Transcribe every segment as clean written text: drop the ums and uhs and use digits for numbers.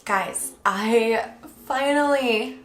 Guys, I finally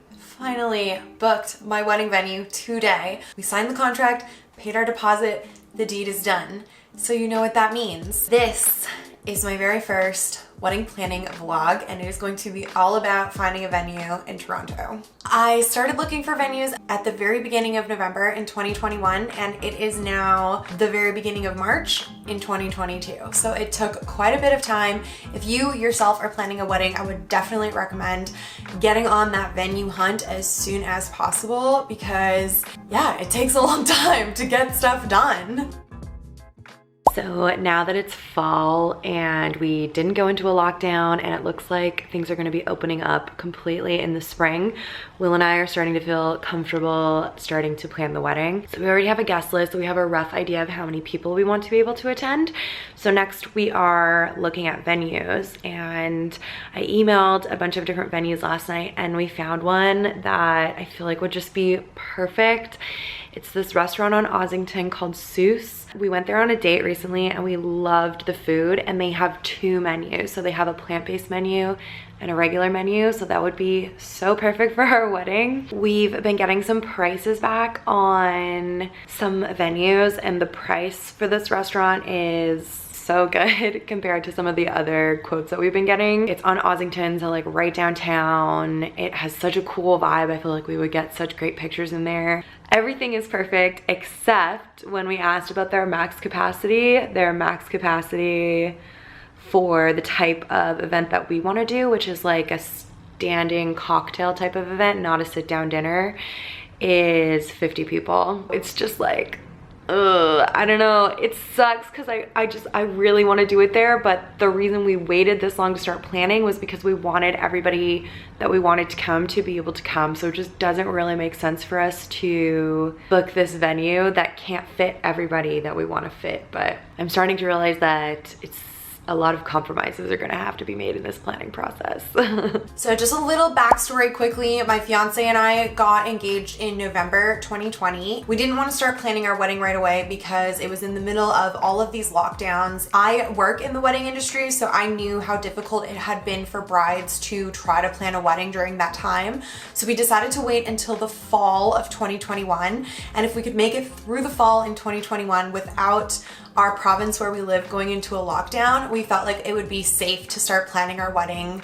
booked my wedding venue today. We signed the contract, paid our deposit, the deed is done. So you know what that means. This is my very first wedding planning vlog, and it is going to be all about finding a venue in Toronto. I started looking for venues at the very beginning of November in 2021, and it is now the very beginning of March in 2022. So it took quite a bit of time. If you yourself are planning a wedding, I would definitely recommend getting on that venue hunt as soon as possible because yeah, it takes a long time to get stuff done. So now that it's fall and we didn't go into a lockdown and it looks like things are going to be opening up completely in the spring, Will and I are starting to feel comfortable starting to plan the wedding. So we already have a guest list, so we have a rough idea of how many people we want to be able to attend. So next we are looking at venues, and I emailed a bunch of different venues last night and we found one that I feel like would just be perfect. It's this restaurant on Ossington called Seuss. We went there on a date recently and we loved the food, and they have two menus. So they have a plant-based menu and a regular menu, so that would be so perfect for our wedding. We've been getting some prices back on some venues, and the price for this restaurant is so good compared to some of the other quotes that we've been getting. It's on Ossington, so like right downtown. It has such a cool vibe. I feel like we would get such great pictures in there. Everything is perfect except when we asked about their max capacity for the type of event that we want to do, which is like a standing cocktail type of event, not a sit down dinner, is 50 people. It's just like, I don't know, it sucks because I really want to do it there, but the reason we waited this long to start planning was because we wanted everybody that we wanted to come to be able to come. So it just doesn't really make sense for us to book this venue that can't fit everybody that we want to fit. But I'm starting to realize that it's a lot of compromises are gonna have to be made in this planning process. So just a little backstory quickly. My fiance and I got engaged in November 2020. We didn't want to start planning our wedding right away because it was in the middle of all of these lockdowns. I work in the wedding industry, so I knew how difficult it had been for brides to try to plan a wedding during that time. So we decided to wait until the fall of 2021. And if we could make it through the fall in 2021 without our province where we live going into a lockdown, we felt like it would be safe to start planning our wedding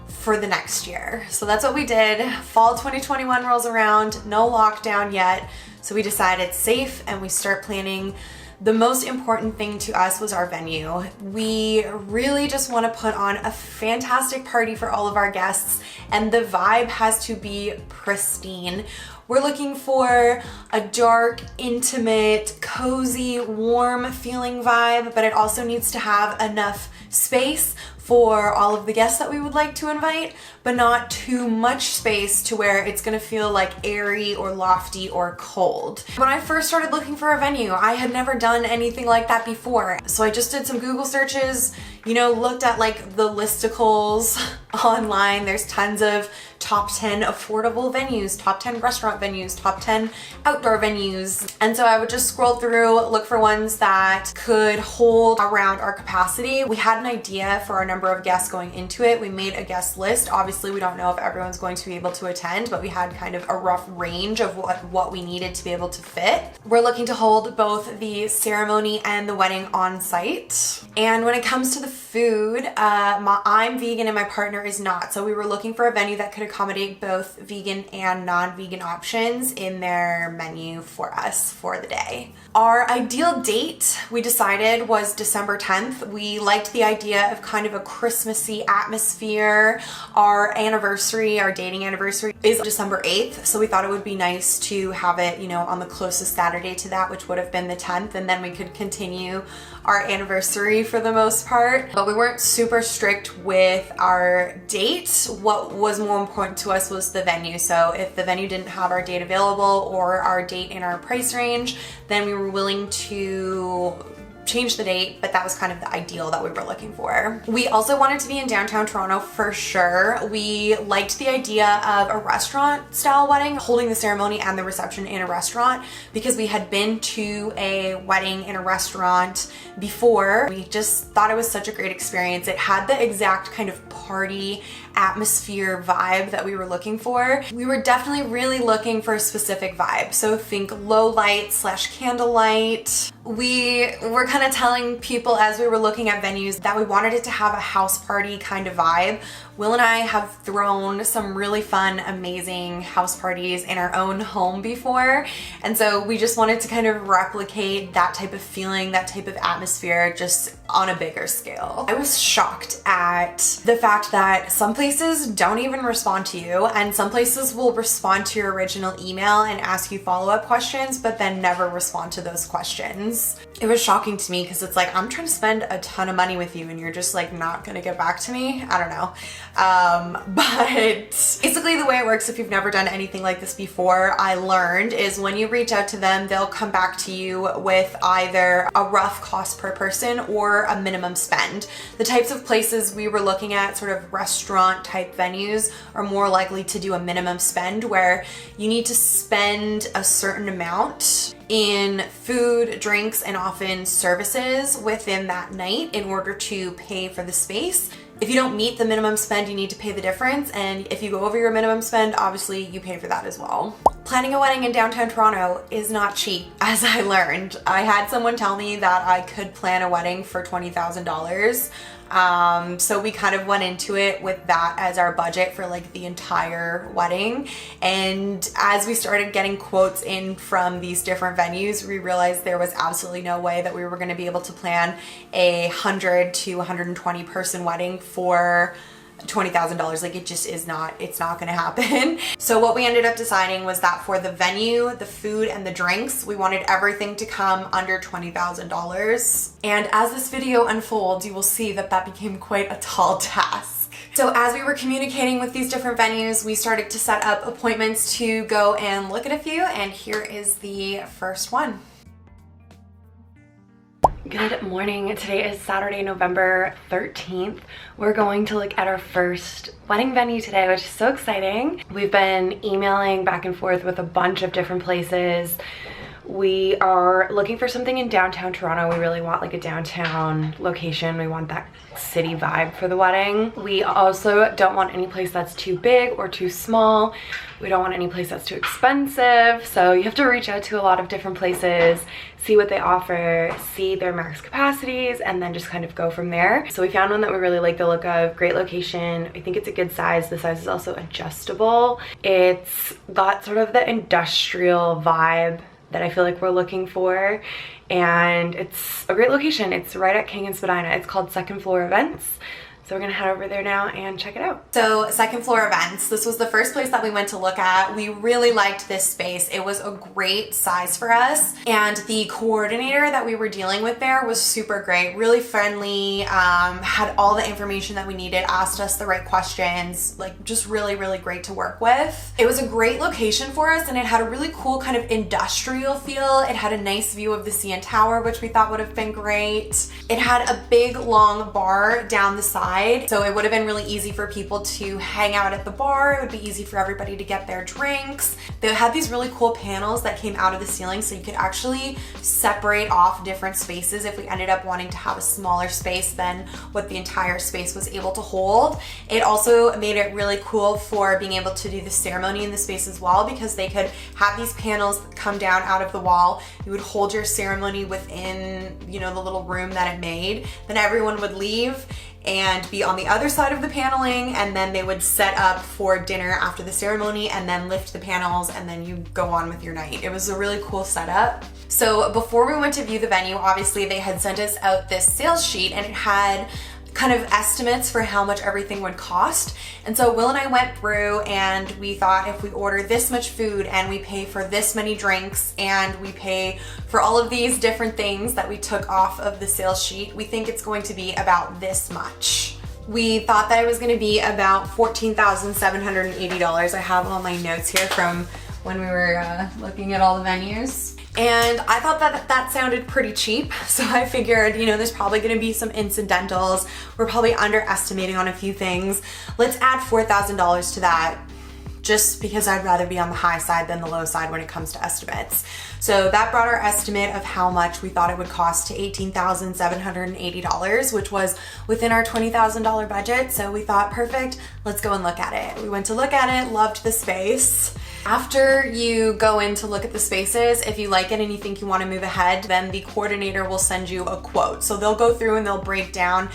for the next year. So that's what we did. Fall 2021 rolls around, no lockdown yet. So we decided safe, and we start planning. The most important thing to us was our venue. We really just want to put on a fantastic party for all of our guests, and the vibe has to be pristine. We're looking for a dark, intimate, cozy, warm feeling vibe, but it also needs to have enough space for all of the guests that we would like to invite, but not too much space to where it's gonna feel like airy or lofty or cold. When I first started looking for a venue, I had never done anything like that before. So I just did some Google searches, you know, looked at like the listicles online. There's tons of top 10 affordable venues, top 10 restaurant venues, top 10 outdoor venues. And so I would just scroll through, look for ones that could hold around our capacity. We had an idea for our number of guests going into it. We made a guest list. Obviously, we don't know if everyone's going to be able to attend, but we had kind of a rough range of what we needed to be able to fit. We're looking to hold both the ceremony and the wedding on site. And when it comes to the food, I'm vegan and my partner is not. So we were looking for a venue that could accommodate both vegan and non-vegan options in their menu for us for the day. Our ideal date, we decided, was December 10th. We liked the idea of kind of a Christmassy atmosphere. Our anniversary, our dating anniversary, is December 8th. So we thought it would be nice to have it, you know, on the closest Saturday to that, which would have been the 10th, and then we could continue our anniversary for the most part. But we weren't super strict with our date. What was more important to us was the venue. So if the venue didn't have our date available or our date in our price range, then we were willing to change the date, but that was kind of the ideal that we were looking for. We also wanted to be in downtown Toronto for sure. We liked the idea of a restaurant style wedding, holding the ceremony and the reception in a restaurant, because we had been to a wedding in a restaurant before. We just thought it was such a great experience. It had the exact kind of party atmosphere vibe that we were looking for. We were definitely really looking for a specific vibe. So think low light / candlelight. We were kind of telling people as we were looking at venues that we wanted it to have a house party kind of vibe. Will and I have thrown some really fun, amazing house parties in our own home before. And so we just wanted to kind of replicate that type of feeling, that type of atmosphere, just on a bigger scale. I was shocked at the fact that some places don't even respond to you, and some places will respond to your original email and ask you follow-up questions, but then never respond to those questions. It was shocking to me because it's like, I'm trying to spend a ton of money with you and you're just like not gonna get back to me. I don't know. But basically the way it works, if you've never done anything like this before, I learned is when you reach out to them, they'll come back to you with either a rough cost per person or a minimum spend. The types of places we were looking at, sort of restaurant type venues, are more likely to do a minimum spend where you need to spend a certain amount in food, drinks, and often services within that night in order to pay for the space. If you don't meet the minimum spend, you need to pay the difference, and if you go over your minimum spend, obviously you pay for that as well. Planning a wedding in downtown Toronto is not cheap, as I learned. I had someone tell me that I could plan a wedding for $20,000. So we kind of went into it with that as our budget for like the entire wedding. And as we started getting quotes in from these different venues, we realized there was absolutely no way that we were going to be able to plan a 100 to 120 person wedding for $20,000. Like, it just is not, it's not gonna happen. So what we ended up deciding was that for the venue, the food, and the drinks, we wanted everything to come under $20,000. And as this video unfolds, you will see that that became quite a tall task. So as we were communicating with these different venues, we started to set up appointments to go and look at a few, and here is the first one. Good morning. Today is Saturday, November 13th. We're going to look at our first wedding venue today, which is so exciting. We've been emailing back and forth with a bunch of different places. We are looking for something in downtown Toronto. We really want like a downtown location. We want that city vibe for the wedding. We also don't want any place that's too big or too small. We don't want any place that's too expensive. So you have to reach out to a lot of different places, see what they offer, see their max capacities, and then just kind of go from there. So we found one that we really like the look of. Great location. I think it's a good size. The size is also adjustable. It's got sort of the industrial vibe that I feel like we're looking for, and it's a great location. It's right at King and Spadina. It's called Second Floor Events. So we're gonna head over there now and check it out. So Second Floor Events, this was the first place that we went to look at. We really liked this space. It was a great size for us, and the coordinator that we were dealing with there was super great, really friendly, had all the information that we needed, asked us the right questions, like just really, really great to work with. It was a great location for us, and it had a really cool kind of industrial feel. It had a nice view of the CN Tower, which we thought would have been great. It had a big, long bar down the side, so it would have been really easy for people to hang out at the bar. It would be easy for everybody to get their drinks. They had these really cool panels that came out of the ceiling, so you could actually separate off different spaces if we ended up wanting to have a smaller space than what the entire space was able to hold. It also made it really cool for being able to do the ceremony in the space as well, because they could have these panels come down out of the wall. You would hold your ceremony within, you know, the little room that it made. Then everyone would leave and be on the other side of the paneling, and then they would set up for dinner after the ceremony and then lift the panels, and then you go on with your night. It was a really cool setup. So before we went to view the venue, obviously they had sent us out this sales sheet, and it had kind of estimates for how much everything would cost. And so Will and I went through, and we thought if we order this much food and we pay for this many drinks and we pay for all of these different things that we took off of the sales sheet, we think it's going to be about this much. We thought that it was going to be about $14,780. I have all my notes here from when we were looking at all the venues. And I thought that that sounded pretty cheap, so I figured, you know, there's probably gonna be some incidentals. We're probably underestimating on a few things. Let's add $4,000 to that just because I'd rather be on the high side than the low side when it comes to estimates. So that brought our estimate of how much we thought it would cost to $18,780, which was within our $20,000 budget. So we thought, perfect, let's go and look at it. We went to look at it, loved the space. After you go in to look at the spaces, if you like it and you think you want to move ahead, then the coordinator will send you a quote. So they'll go through and they'll break down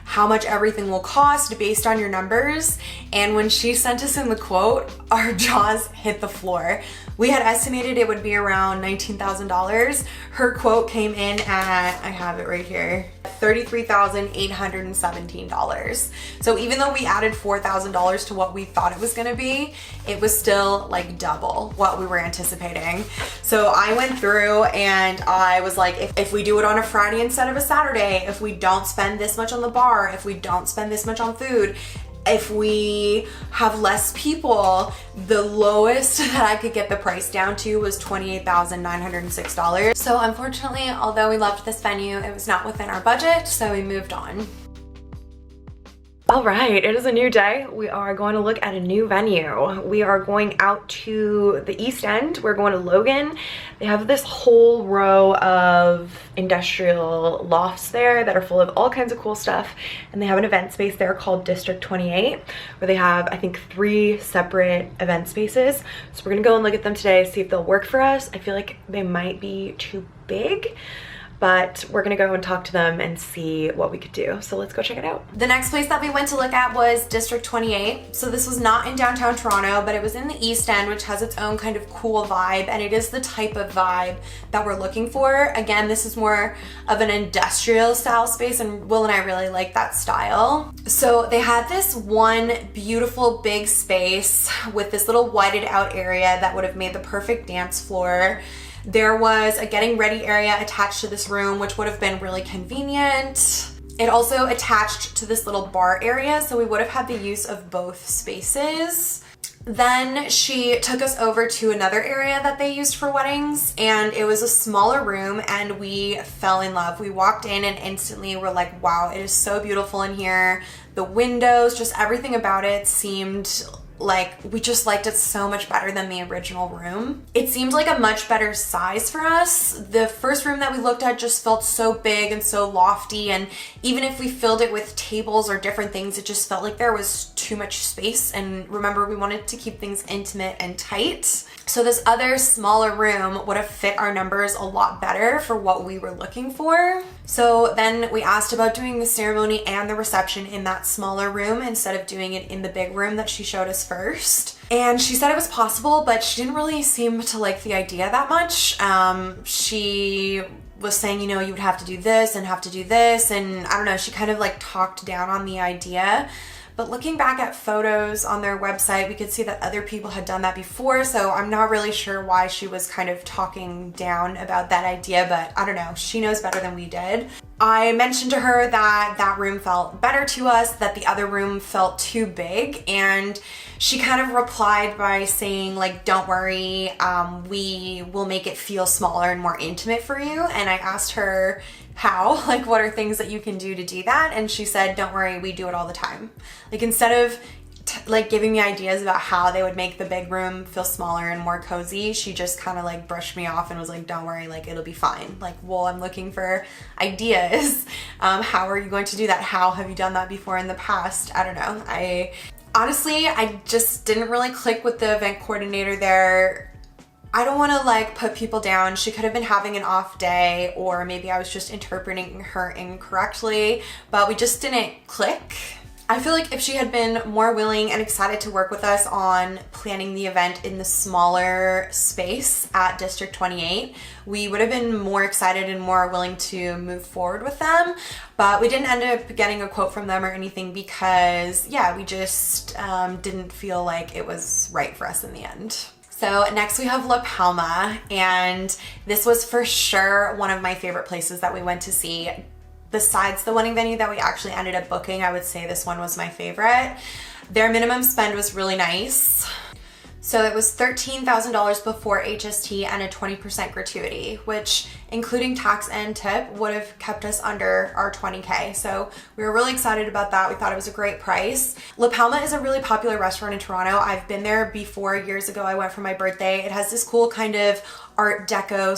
how much everything will cost based on your numbers. And when she sent us in the quote, our jaws hit the floor. We had estimated it would be around $19,000. Her quote came in at, I have it right here, $33,817. So even though we added $4,000 to what we thought it was gonna be, it was still like double what we were anticipating. So I went through and I was like, if we do it on a Friday instead of a Saturday, if we don't spend this much on the bar, if we don't spend this much on food, if we have less people, the lowest that I could get the price down to was $28,906. So unfortunately, although we loved this venue, it was not within our budget, so we moved on. All right, it is a new day. We are going to look at a new venue. We are going out to the East End. We're going to Logan. They have this whole row of industrial lofts there that are full of all kinds of cool stuff. And they have an event space there called District 28, where they have, I think, 3 separate event spaces. So we're gonna go and look at them today, see if they'll work for us. I feel like they might be too big, but we're gonna go and talk to them and see what we could do. So let's go check it out. The next place that we went to look at was District 28. So this was not in downtown Toronto, but it was in the East End, which has its own kind of cool vibe, and it is the type of vibe that we're looking for. Again, this is more of an industrial style space, and Will and I really like that style. So they had this one beautiful big space with this little whited out area that would have made the perfect dance floor. There was a getting ready area attached to this room, which would have been really convenient. It also attached to this little bar area, so we would have had the use of both spaces. Then she took us over to another area that they used for weddings, and it was a smaller room, and we fell in love. We walked in and instantly were like, wow, it is so beautiful in here. The windows, just everything about it seemed like we just liked it so much better than the original room. It seemed like a much better size for us. The first room that we looked at just felt so big and so lofty, and even if we filled it with tables or different things, it just felt like there was too much space. And remember, we wanted to keep things intimate and tight. So this other smaller room would have fit our numbers a lot better for what we were looking for. So then we asked about doing the ceremony and the reception in that smaller room instead of doing it in the big room that she showed us first. And she said it was possible, but she didn't really seem to like the idea that much. She was saying, you know, you would have to do this and have to do this, and I don't know, she kind of like talked down on the idea. But looking back at photos on their website, we could see that other people had done that before, so I'm not really sure why she was kind of talking down about that idea, but I don't know, she knows better than we did. I mentioned to her that that room felt better to us, that the other room felt too big, and she kind of replied by saying, like, don't worry, we will make it feel smaller and more intimate for you. And I asked her how, like, what are things that you can do to do that? And she said, don't worry, we do it all the time. Like, instead of like giving me ideas about how they would make the big room feel smaller and more cozy, she just kind of like brushed me off and was like, don't worry, like, it'll be fine. Like, well, I'm looking for ideas. How are you going to do that? How have you done that before in the past? I don't know. Honestly, I just didn't really click with the event coordinator there. I don't want to like put people down. She could have been having an off day, or maybe I was just interpreting her incorrectly, but we just didn't click. I feel like if she had been more willing and excited to work with us on planning the event in the smaller space at District 28, we would have been more excited and more willing to move forward with them. But we didn't end up getting a quote from them or anything because, yeah, we just didn't feel like it was right for us in the end. So next we have La Palma, and this was for sure one of my favorite places that we went to see. Besides the wedding venue that we actually ended up booking, I would say this one was my favorite. Their minimum spend was really nice. So it was $13,000 before HST and a 20% gratuity, which including tax and tip, would have kept us under our 20K. So we were really excited about that. We thought it was a great price. La Palma is a really popular restaurant in Toronto. I've been there before. Years ago I went for my birthday. It has this cool kind of Art Deco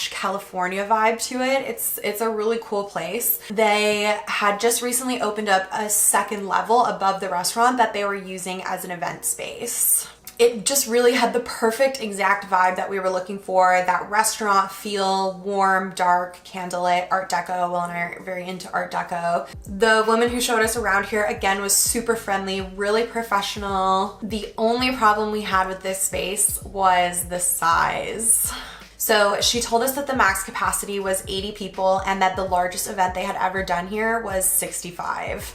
/ California vibe to it. It's a really cool place. They had just recently opened up a second level above the restaurant that they were using as an event space. It just really had the perfect exact vibe that we were looking for. That restaurant feel, warm, dark, candlelit, Art Deco. Will and I are very into Art Deco. The woman who showed us around here, again, was super friendly, really professional. The only problem we had with this space was the size. So she told us that the max capacity was 80 people and that the largest event they had ever done here was 65.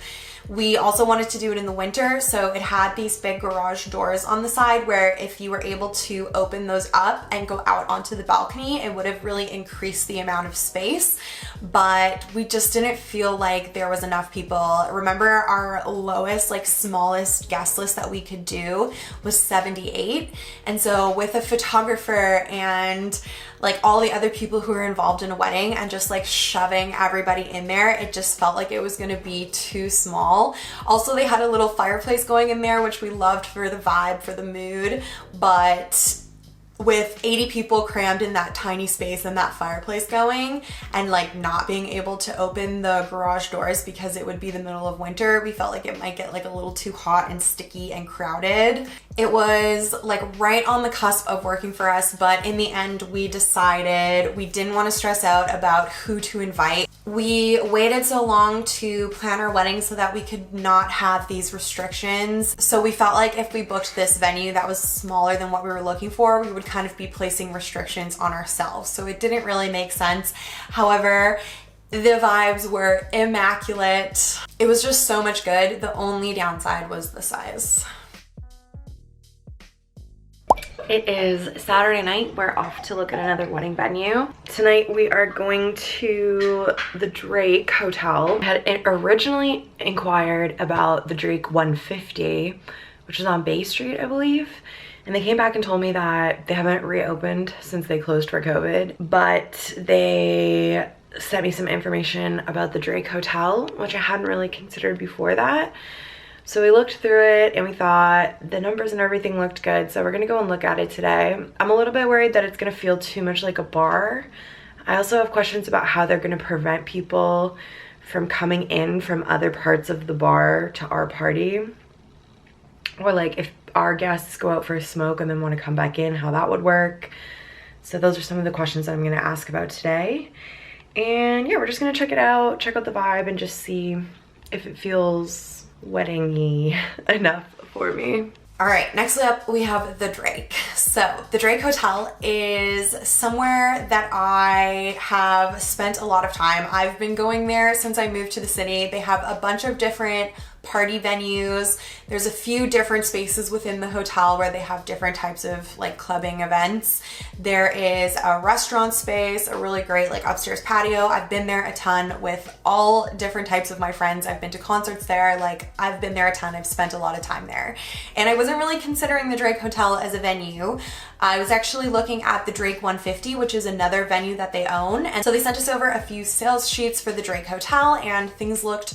We also wanted to do it in the winter, so it had these big garage doors on the side where if you were able to open those up and go out onto the balcony, it would have really increased the amount of space, but we just didn't feel like there was enough people. Remember, our lowest, like smallest guest list that we could do was 78, and so with a photographer and like all the other people who were involved in a wedding and just like shoving everybody in there, it just felt like it was gonna be too small. Also, they had a little fireplace going in there, which we loved for the vibe, for the mood, but with 80 people crammed in that tiny space and that fireplace going and like not being able to open the garage doors because it would be the middle of winter, we felt like it might get like a little too hot and sticky and crowded. It was like right on the cusp of working for us, but in the end we decided we didn't want to stress out about who to invite. We waited so long to plan our wedding so that we could not have these restrictions. So we felt like if we booked this venue that was smaller than what we were looking for, we would kind of be placing restrictions on ourselves. So it didn't really make sense. However, the vibes were immaculate. It was just so much good. The only downside was the size. It is Saturday night. We're off to look at another wedding venue. Tonight we are going to the Drake Hotel. I had originally inquired about the Drake 150, which is on Bay Street, I believe. And they came back and told me that they haven't reopened since they closed for COVID, but they sent me some information about the Drake Hotel, which I hadn't really considered before that. So we looked through it and we thought the numbers and everything looked good. So we're gonna go and look at it today. I'm a little bit worried that it's gonna feel too much like a bar. I also have questions about how they're gonna prevent people from coming in from other parts of the bar to our party. Or like if our guests go out for a smoke and then wanna come back in, how that would work. So those are some of the questions that I'm gonna ask about today. And yeah, we're just gonna check it out, check out the vibe and just see if it feels wedding-y enough for me. All right, next up we have the Drake. So the Drake Hotel is somewhere that I have spent a lot of time. I've been going there since I moved to the city. They have a bunch of different party venues. There's a few different spaces within the hotel where they have different types of like clubbing events. There is a restaurant space, a really great like upstairs patio. I've been there a ton with all different types of my friends. I've been to concerts there. Like I've been there a ton. I've spent a lot of time there. And I wasn't really considering the Drake Hotel as a venue. I was actually looking at the Drake 150, which is another venue that they own. And so they sent us over a few sales sheets for the Drake Hotel and things looked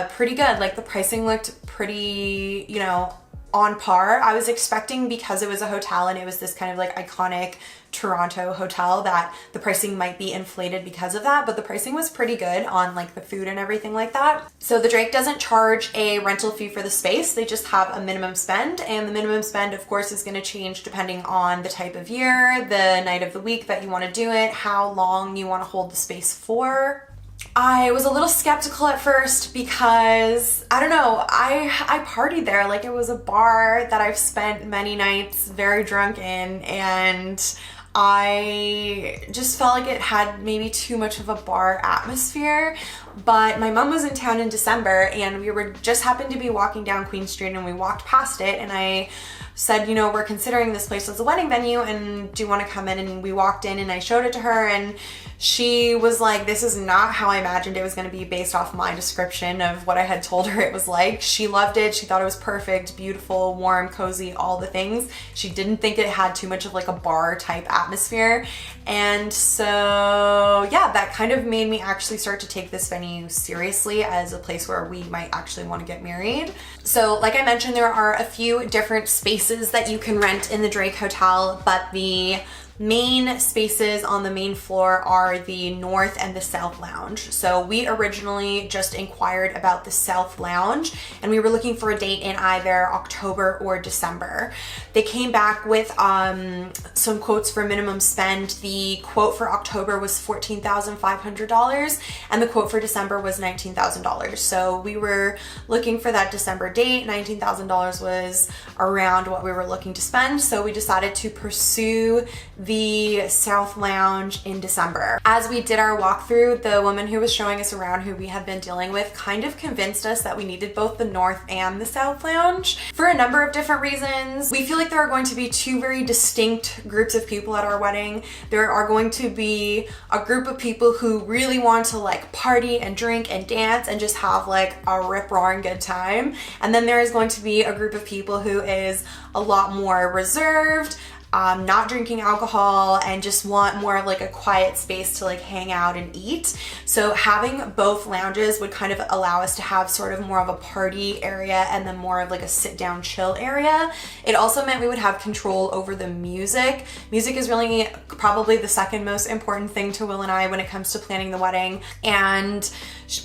pretty good. Like the pricing looked pretty, you know, on par. I was expecting, because it was a hotel and it was this kind of like iconic Toronto hotel, that the pricing might be inflated because of that, but the pricing was pretty good on like the food and everything like that. So the Drake doesn't charge a rental fee for the space. They just have a minimum spend, and the minimum spend of course is going to change depending on the type of year, the night of the week that you want to do it, how long you want to hold the space for. I was a little skeptical at first because, I don't know, I partied there like it was a bar that I've spent many nights very drunk in, and I just felt like it had maybe too much of a bar atmosphere. but my mom was in town in December, and we were just happened to be walking down Queen Street, and we walked past it, and I said, you know, we're considering this place as a wedding venue, and do you want to come in? And we walked in and I showed it to her, and she was like, this is not how I imagined it was going to be based off my description of what I had told her it was like. She loved it. She thought it was perfect, beautiful, warm, cozy, all the things. She didn't think it had too much of like a bar type atmosphere. And so yeah, that kind of made me actually start to take this venue seriously as a place where we might actually want to get married. So like I mentioned, there are a few different spaces that you can rent in the Drake Hotel, but the main spaces on the main floor are the North and the South Lounge. So we originally just inquired about the South Lounge, and we were looking for a date in either October or December. They came back with some quotes for minimum spend. The quote for October was $14,500 and the quote for December was $19,000. So we were looking for that December date. $19,000 was around what we were looking to spend. So we decided to pursue the South Lounge in December. As we did our walkthrough, the woman who was showing us around, who we had been dealing with, kind of convinced us that we needed both the North and the South Lounge for a number of different reasons. We feel like there are going to be two very distinct groups of people at our wedding. There are going to be a group of people who really want to like party and drink and dance and just have like a rip-roaring good time. And then there is going to be a group of people who is a lot more reserved, not drinking alcohol, and just want more of like a quiet space to like hang out and eat. So having both lounges would kind of allow us to have sort of more of a party area and then more of like a sit down chill area. It also meant we would have control over the music. Music is really probably the second most important thing to Will and I when it comes to planning the wedding. And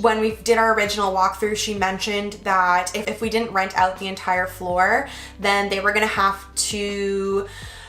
when we did our original walkthrough, she mentioned that if we didn't rent out the entire floor, then they were gonna have to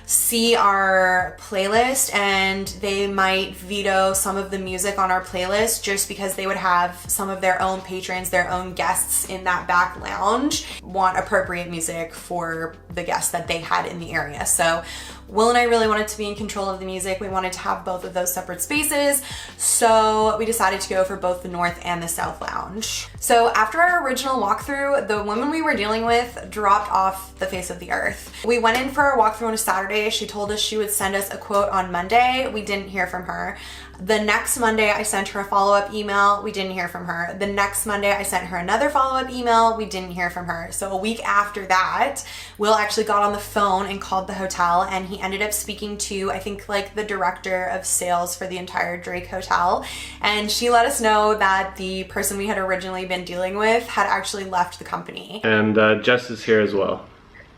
see our playlist and they might veto some of the music on our playlist just because they would have some of their own patrons, their own guests in that back lounge want appropriate music for the guests that they had in the area. So Will and I really wanted to be in control of the music. We wanted to have both of those separate spaces. So we decided to go for both the North and the South Lounge. So after our original walkthrough, the woman we were dealing with dropped off the face of the earth. We went in for our walkthrough on a Saturday. She told us she would send us a quote on Monday. We didn't hear from her. The next Monday, I sent her a follow-up email. We didn't hear from her. The next Monday, I sent her another follow-up email. We didn't hear from her. So a week after that, Will actually got on the phone and called the hotel, and he ended up speaking to, I think, like the director of sales for the entire Drake Hotel. And she let us know that the person we had originally been dealing with had actually left the company. And Jess is here as well.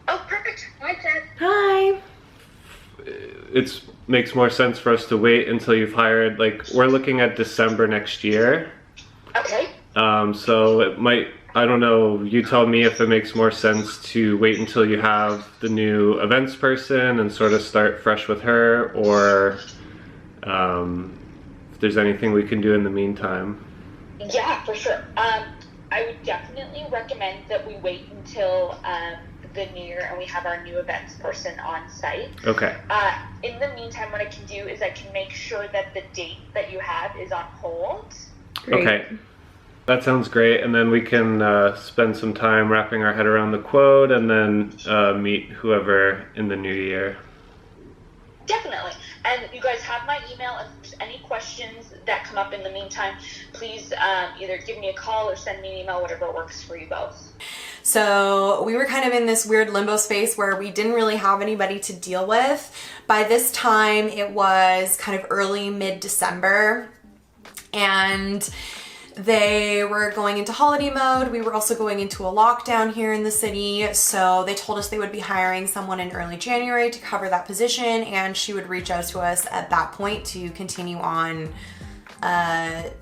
Oh, perfect. Hi, Jess. Hi. It makes more sense for us to wait until you've hired, like, we're looking at December next year. Okay. So it might, I don't know, you tell me if it makes more sense to wait until you have the new events person and sort of start fresh with her, or if there's anything we can do in the meantime. Yeah, for sure. I would definitely recommend that we wait until the new year and we have our new events person on site. Okay. In the meantime, what I can do is I can make sure that the date that you have is on hold. Great. Okay. That sounds great. And then we can spend some time wrapping our head around the quote and then meet whoever in the new year. Definitely. And you guys have my email. If there's any questions that come up in the meantime, please either give me a call or send me an email, whatever works for you both. So we were kind of in this weird limbo space where we didn't really have anybody to deal with. By this time, it was kind of early mid-December, and they were going into holiday mode. We were also going into a lockdown here in the city. So they told us they would be hiring someone in early January to cover that position, and she would reach out to us at that point to continue on, our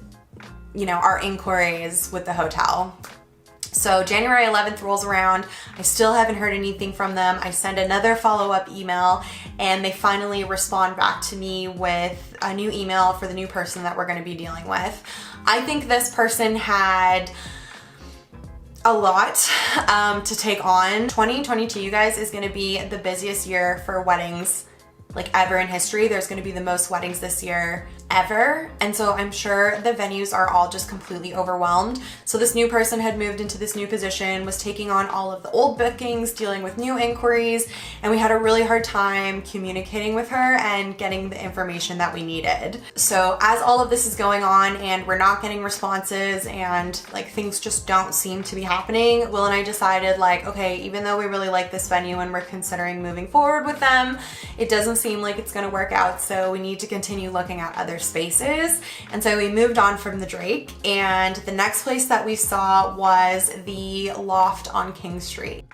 inquiries with the hotel. So January 11th rolls around. I still haven't heard anything from them. I send another follow-up email, and they finally respond back to me with a new email for the new person that we're going to be dealing with. I think this person had a lot to take on. 2022, you guys, is going to be the busiest year for weddings like ever in history. There's going to be the most weddings this year ever. And so I'm sure the venues are all just completely overwhelmed. So this new person had moved into this new position, was taking on all of the old bookings, dealing with new inquiries, and we had a really hard time communicating with her and getting the information that we needed. So as all of this is going on and we're not getting responses and like things just don't seem to be happening, Will and I decided like, okay, even though we really like this venue and we're considering moving forward with them, it doesn't seem like it's gonna work out, so we need to continue looking at other spaces. And so we moved on from the Drake, and the next place that we saw was the Loft on King Street.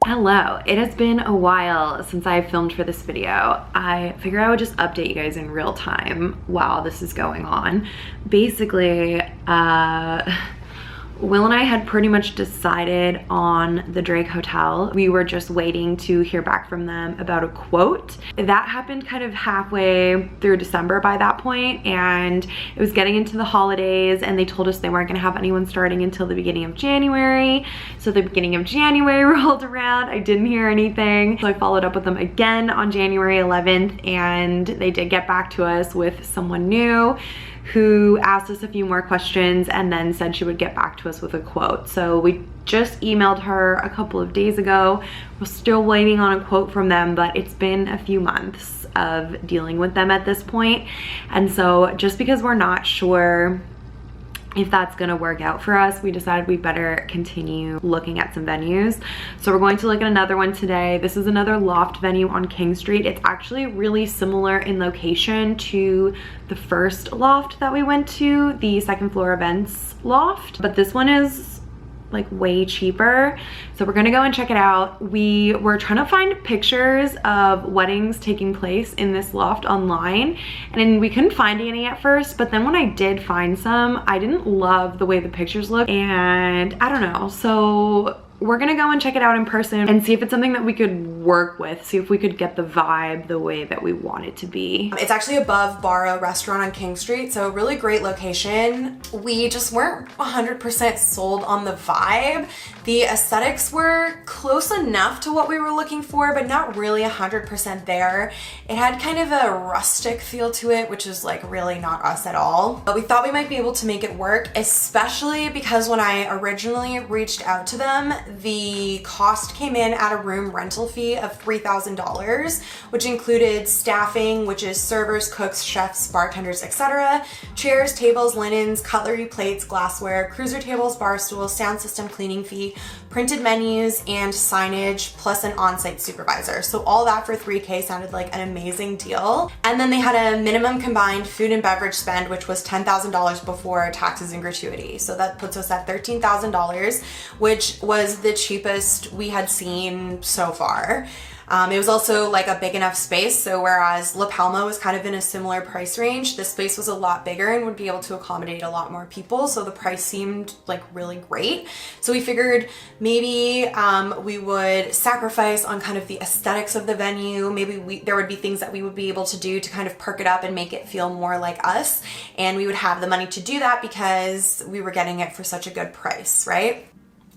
Hello, it has been a while since I filmed for this video. I figured I would just update you guys in real time while this is going on. Basically, Will and I had pretty much decided on the Drake Hotel. We were just waiting to hear back from them about a quote. That happened kind of halfway through December by that point, and it was getting into the holidays, and they told us they weren't gonna have anyone starting until the beginning of January. So the beginning of January rolled around, I didn't hear anything. So I followed up with them again on January 11th, and they did get back to us with someone new who asked us a few more questions and then said she would get back to us with a quote. So we just emailed her a couple of days ago. We're still waiting on a quote from them, but it's been a few months of dealing with them at this point. And so just because we're not sure if that's gonna work out for us, we decided we better continue looking at some venues. So we're going to look at another one today. This is another Loft venue on King Street. It's actually really similar in location to the first Loft that we went to, the second floor events Loft, but this one is like way cheaper. So we're gonna go and check it out. We were trying to find pictures of weddings taking place in this Loft online, and we couldn't find any at first, but then when I did find some, I didn't love the way the pictures looked, and I don't know. So we're gonna go and check it out in person and see if it's something that we could work with, see if we could get the vibe the way that we want it to be. It's actually above Barra Restaurant on King Street, so a really great location. We just weren't 100% sold on the vibe. The aesthetics were close enough to what we were looking for, but not really 100% there. It had kind of a rustic feel to it, which is like really not us at all. But we thought we might be able to make it work, especially because when I originally reached out to them, the cost came in at a room rental fee of $3,000, which included staffing, which is servers, cooks, chefs, bartenders, etc., chairs, tables, linens, cutlery, plates, glassware, cruiser tables, bar stools, sound system cleaning fee, printed menus, and signage, plus an on-site supervisor. So all that for $3K sounded like an amazing deal. And then they had a minimum combined food and beverage spend, which was $10,000 before taxes and gratuity. So that puts us at $13,000, which was the cheapest we had seen so far. It was also like a big enough space, so whereas La Palma was kind of in a similar price range, this space was a lot bigger and would be able to accommodate a lot more people, so the price seemed like really great. So we figured maybe we would sacrifice on kind of the aesthetics of the venue. Maybe there would be things that we would be able to do to kind of perk it up and make it feel more like us, and we would have the money to do that because we were getting it for such a good price, right?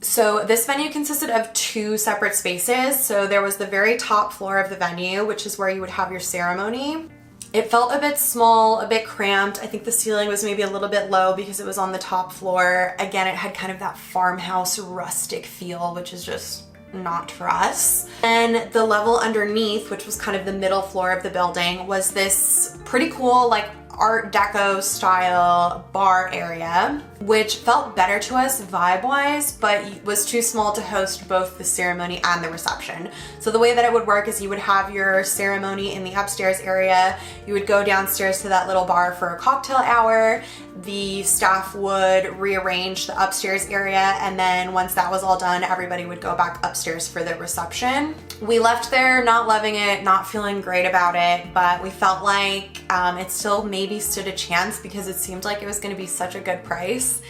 So this venue consisted of two separate spaces. So there was the very top floor of the venue, which is where you would have your ceremony. It felt a bit small, a bit cramped. I think the ceiling was maybe a little bit low because it was on the top floor. Again, it had kind of that farmhouse rustic feel, which is just not for us. And the level underneath, which was kind of the middle floor of the building, was this pretty cool like Art Deco style bar area, which felt better to us vibe-wise, but was too small to host both the ceremony and the reception. So the way that it would work is you would have your ceremony in the upstairs area, you would go downstairs to that little bar for a cocktail hour, the staff would rearrange the upstairs area, and then once that was all done, everybody would go back upstairs for the reception. We left there not loving it, not feeling great about it, but we felt like it still maybe stood a chance because it seemed like it was going to be such a good price.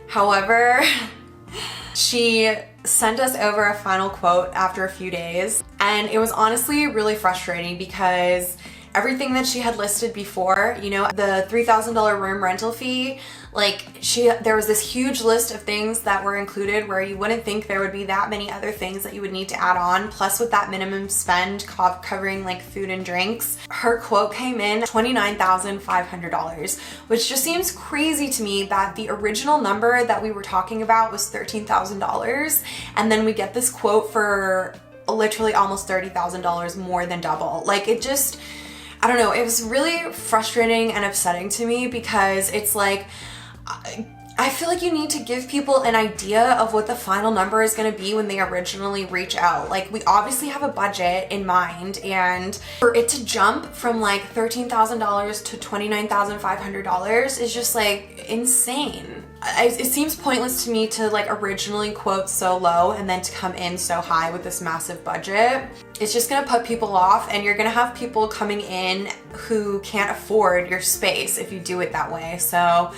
However, she sent us over a final quote after a few days, and it was honestly really frustrating because everything that she had listed before, you know, the $3,000 room rental fee, like there was this huge list of things that were included where you wouldn't think there would be that many other things that you would need to add on. Plus with that minimum spend covering like food and drinks, her quote came in $29,500, which just seems crazy to me that the original number that we were talking about was $13,000. And then we get this quote for literally almost $30,000, more than double. Like it just, I don't know, it was really frustrating and upsetting to me because it's like, I feel like you need to give people an idea of what the final number is going to be when they originally reach out. Like we obviously have a budget in mind, and for it to jump from like $13,000 to $29,500 is just like insane. It seems pointless to me to like originally quote so low and then to come in so high with this massive budget. It's just gonna put people off, and you're gonna have people coming in who can't afford your space if you do it that way. So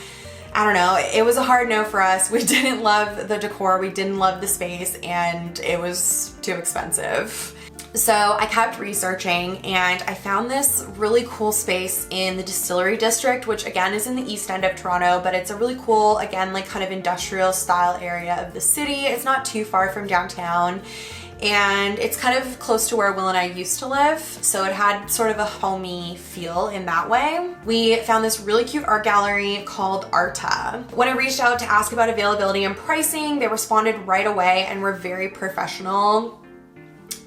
I don't know, it was a hard no for us. We didn't love the decor, we didn't love the space, and it was too expensive. So I kept researching and I found this really cool space in the Distillery District, which again is in the east end of Toronto, but it's a really cool, again, like kind of industrial style area of the city. It's not too far from downtown, and it's kind of close to where Will and I used to live, so it had sort of a homey feel in that way. We found this really cute art gallery called Arta. When I reached out to ask about availability and pricing, they responded right away and were very professional.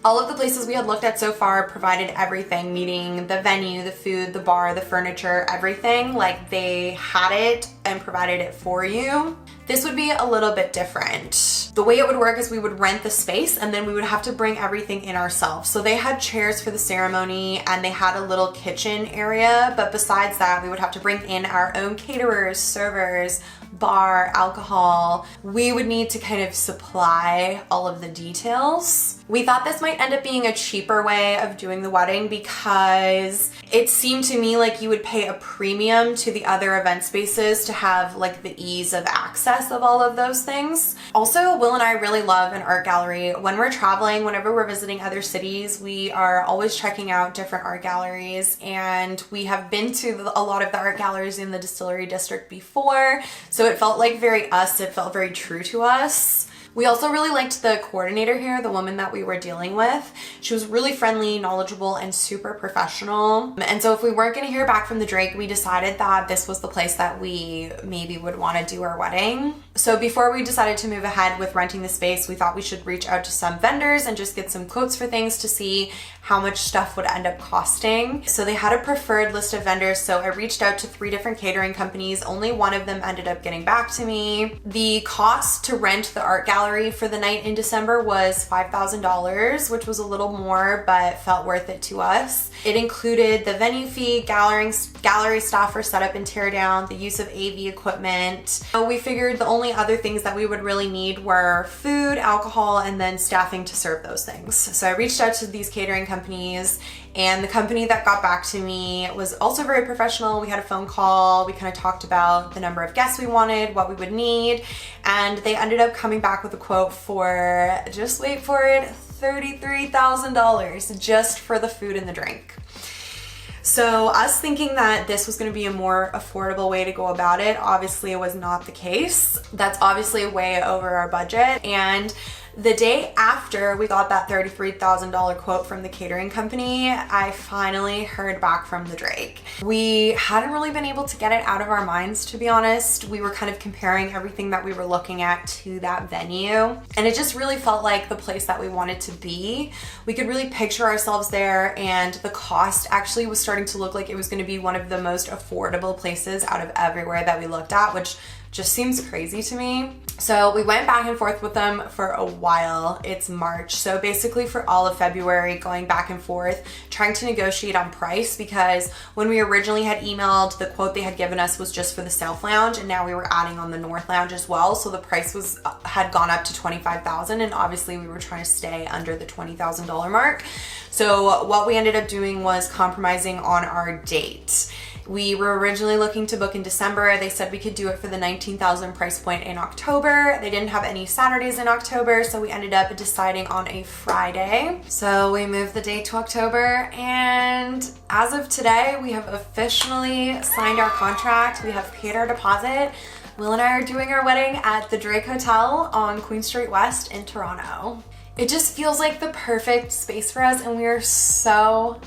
All of the places we had looked at so far provided everything, meaning the venue, the food, the bar, the furniture, everything. Like they had it and provided it for you. This would be a little bit different. The way it would work is we would rent the space and then we would have to bring everything in ourselves. So they had chairs for the ceremony and they had a little kitchen area, but besides that, we would have to bring in our own caterers, servers, bar, alcohol. We would need to kind of supply all of the details. We thought this might end up being a cheaper way of doing the wedding because it seemed to me like you would pay a premium to the other event spaces to have like the ease of access of all of those things. Also, Will and I really love an art gallery. When we're traveling, whenever we're visiting other cities, we are always checking out different art galleries, and we have been to a lot of the art galleries in the Distillery District before, so it felt like very us, it felt very true to us. We also really liked the coordinator here, the woman that we were dealing with. She was really friendly, knowledgeable, and super professional. And so if we weren't gonna hear back from the Drake, we decided that this was the place that we maybe would wanna do our wedding. So before we decided to move ahead with renting the space, we thought we should reach out to some vendors and just get some quotes for things to see how much stuff would end up costing. So they had a preferred list of vendors, so I reached out to 3 different catering companies. Only one of them ended up getting back to me. The cost to rent the art gallery for the night in December was $5,000, which was a little more, but felt worth it to us. It included the venue fee, gallery staff for setup and tear down, the use of AV equipment. So we figured the only other things that we would really need were food, alcohol, and then staffing to serve those things. So I reached out to these catering companies, and the company that got back to me was also very professional. We had a phone call, we kind of talked about the number of guests we wanted, what we would need, and they ended up coming back with a quote for, just wait for it, $33,000 just for the food and the drink. So us thinking that this was going to be a more affordable way to go about it, obviously it was not the case. That's obviously way over our budget, and the day after we got that $33,000 quote from the catering company, I finally heard back from the Drake. We hadn't really been able to get it out of our minds, to be honest. We were kind of comparing everything that we were looking at to that venue, and it just really felt like the place that we wanted to be. We could really picture ourselves there, and the cost actually was starting to look like it was going to be one of the most affordable places out of everywhere that we looked at, which just seems crazy to me. So we went back and forth with them for a while. It's March. So basically for all of February, going back and forth, trying to negotiate on price, because when we originally had emailed, the quote they had given us was just for the South Lounge, and now we were adding on the North Lounge as well. So the price had gone up to $25,000, and obviously we were trying to stay under the $20,000 mark. So what we ended up doing was compromising on our date. We were originally looking to book in December. They said we could do it for the $19,000 price point in October. They didn't have any Saturdays in October, so we ended up deciding on a Friday. So we moved the date to October, and as of today, we have officially signed our contract. We have paid our deposit. Will and I are doing our wedding at the Drake Hotel on Queen Street West in Toronto. It just feels like the perfect space for us, and we are so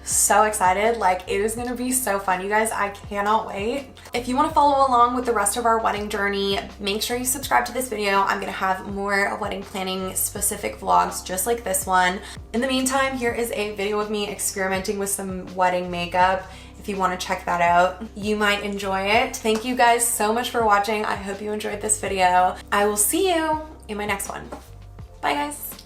excited. Like, it is gonna be so fun, you guys. I cannot wait. If you want to follow along with the rest of our wedding journey, make sure you subscribe to this video. I'm gonna have more wedding planning specific vlogs just like this one. In the meantime, here is a video of me experimenting with some wedding makeup. If you want to check that out, you might enjoy it. Thank you guys so much for watching. I hope you enjoyed this video. I will see you in my next one. Bye guys.